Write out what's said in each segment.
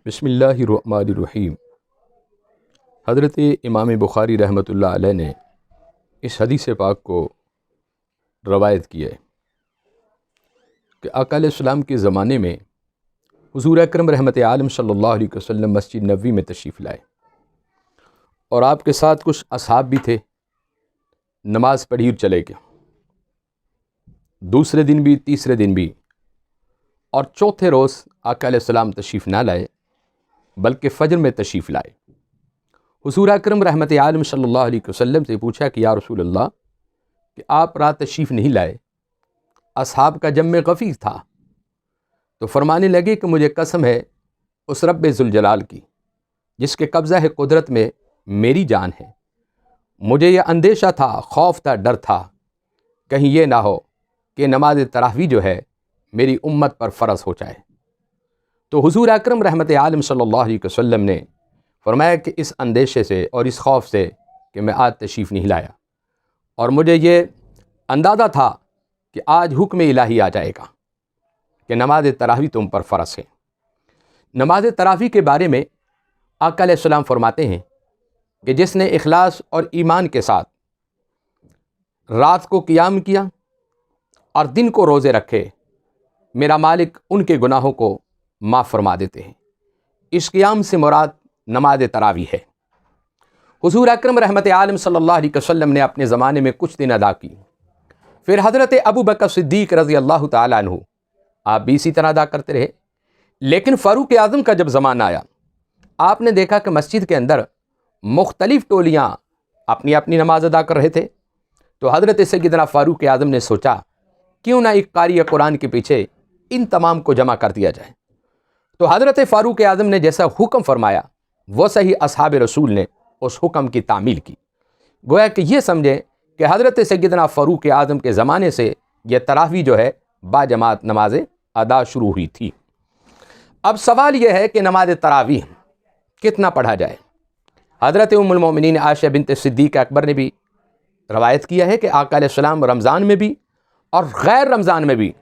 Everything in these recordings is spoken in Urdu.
بسم اللہ الرحمن الرحیم۔ حضرت امام بخاری رحمۃ اللہ علیہ نے اس حدیث پاک کو روایت کی ہے کہ آقا علیہ السلام کے زمانے میں حضور اکرم رحمت عالم صلی اللہ علیہ وسلم مسجد نبوی میں تشریف لائے اور آپ کے ساتھ کچھ اصحاب بھی تھے۔ نماز پڑھی اور چلے گئے، دوسرے دن بھی، تیسرے دن بھی، اور چوتھے روز آقا علیہ السلام تشریف نہ لائے بلکہ فجر میں تشریف لائے۔ حضور اکرم رحمت عالم صلی اللہ علیہ وسلم سے پوچھا کہ یا رسول اللہ کہ آپ رات تشریف نہیں لائے، اصحاب کا جمع غفیر تھا، تو فرمانے لگے کہ مجھے قسم ہے اس رب ذوالجلال کی جس کے قبضہ ہے قدرت میں میری جان ہے، مجھے یہ اندیشہ تھا، خوف تھا، ڈر تھا کہیں یہ نہ ہو کہ نماز تراویح جو ہے میری امت پر فرض ہو جائے۔ تو حضور اکرم رحمت عالم صلی اللہ علیہ وسلم نے فرمایا کہ اس اندیشے سے اور اس خوف سے کہ میں آج تشریف نہیں لایا، اور مجھے یہ اندازہ تھا کہ آج حکم الہی آ جائے گا کہ نماز تراویح تم پر فرض ہے۔ نماز تراویح کے بارے میں آقا علیہ السلام فرماتے ہیں کہ جس نے اخلاص اور ایمان کے ساتھ رات کو قیام کیا اور دن کو روزے رکھے، میرا مالک ان کے گناہوں کو معاف فرما دیتے ہیں۔ اس قیام سے مراد نماز تراویح ہے۔ حضور اکرم رحمت عالم صلی اللہ علیہ وسلم نے اپنے زمانے میں کچھ دن ادا کی، پھر حضرت ابو بکر صدیق رضی اللہ تعالیٰ عنہ آپ بھی اسی طرح ادا کرتے رہے، لیکن فاروق اعظم کا جب زمانہ آیا، آپ نے دیکھا کہ مسجد کے اندر مختلف ٹولیاں اپنی اپنی نماز ادا کر رہے تھے، تو حضرت سیدنا فاروق اعظم نے سوچا کیوں نہ ایک قاری قرآن کے پیچھے ان تمام کو جمع کر دیا جائے۔ تو حضرت فاروق اعظم نے جیسا حکم فرمایا وہ صحیح اصحاب رسول نے اس حکم کی تعمیل کی، گویا کہ یہ سمجھیں کہ حضرت سیدنا فاروق اعظم کے زمانے سے یہ تراویح جو ہے با جماعت نمازیں ادا شروع ہوئی تھی۔ اب سوال یہ ہے کہ نماز تراویح کتنا پڑھا جائے۔ حضرت ام المومنین عائشہ بنت صدیق اکبر نے بھی روایت کیا ہے کہ آقا علیہ السلام رمضان میں بھی اور غیر رمضان میں بھی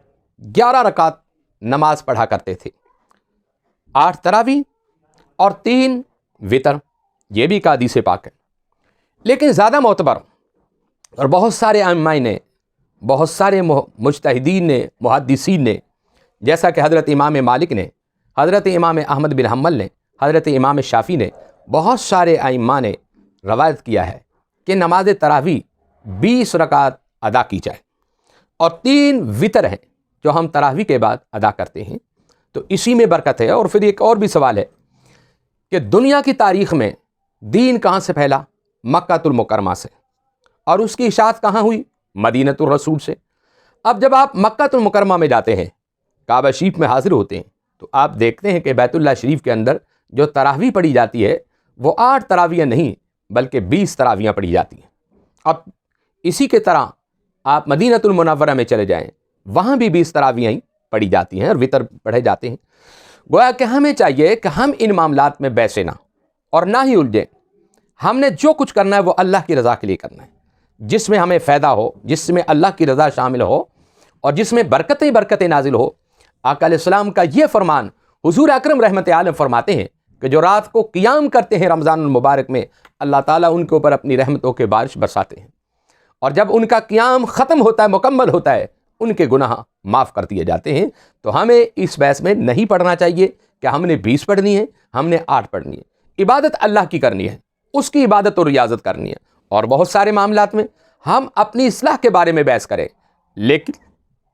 11 رکعت نماز پڑھا کرتے تھے، 8 تراویح اور 3 وتر، یہ بھی ایک حدیث پاک ہے۔ لیکن زیادہ معتبر اور بہت سارے ائمہ نے، بہت سارے مجتہدین نے، محدثین نے، جیسا کہ حضرت امام مالک نے، حضرت امام احمد بن حنبل نے، حضرت امام شافعی نے، بہت سارے ائمہ نے روایت کیا ہے کہ نماز تراویح 20 رکعت ادا کی جائے، اور 3 وتر ہیں جو ہم تراویح کے بعد ادا کرتے ہیں، تو اسی میں برکت ہے۔ اور پھر ایک اور بھی سوال ہے کہ دنیا کی تاریخ میں دین کہاں سے پھیلا؟ مکہ المکرمہ سے، اور اس کی اشاعت کہاں ہوئی؟ مدینۃ الرسول سے۔ اب جب آپ مکہ المکرمہ میں جاتے ہیں، کعبہ شریف میں حاضر ہوتے ہیں، تو آپ دیکھتے ہیں کہ بیت اللہ شریف کے اندر جو تراویح پڑھی جاتی ہے وہ 8 تراویح نہیں بلکہ 20 تراویح پڑھی جاتی ہیں۔ اب اسی کے طرح آپ مدینۃ المنورہ میں چلے جائیں، وہاں بھی 20 تراویح پڑھی جاتی ہیں اور وتر پڑھے جاتے ہیں۔ گویا کہ ہمیں چاہیے کہ ہم ان معاملات میں بیسے نہ اور نہ ہی الجھیں۔ ہم نے جو کچھ کرنا ہے وہ اللہ کی رضا کے لیے کرنا ہے، جس میں ہمیں فائدہ ہو، جس میں اللہ کی رضا شامل ہو، اور جس میں برکتیں نازل ہو۔ آقا علیہ السلام کا یہ فرمان حضور اکرم رحمت عالم فرماتے ہیں کہ جو رات کو قیام کرتے ہیں رمضان المبارک میں، اللہ تعالیٰ ان کے اوپر اپنی رحمتوں کے بارش برساتے ہیں، اور جب ان کا قیام ختم ہوتا ہے، مکمل ہوتا ہے، ان کے گناہ معاف کر دیے جاتے ہیں۔ تو ہمیں اس بحث میں نہیں پڑھنا چاہیے کہ ہم نے 20 پڑھنی ہے، ہم نے 8 پڑھنی ہے۔ عبادت اللہ کی کرنی ہے، اس کی عبادت اور ریاضت کرنی ہے، اور بہت سارے معاملات میں ہم اپنی اصلاح کے بارے میں بحث کریں، لیکن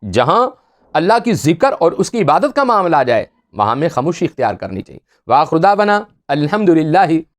جہاں اللہ کی ذکر اور اس کی عبادت کا معاملہ آ جائے وہاں ہمیں خاموشی اختیار کرنی چاہیے۔ وآخر دعوانا الحمدللہ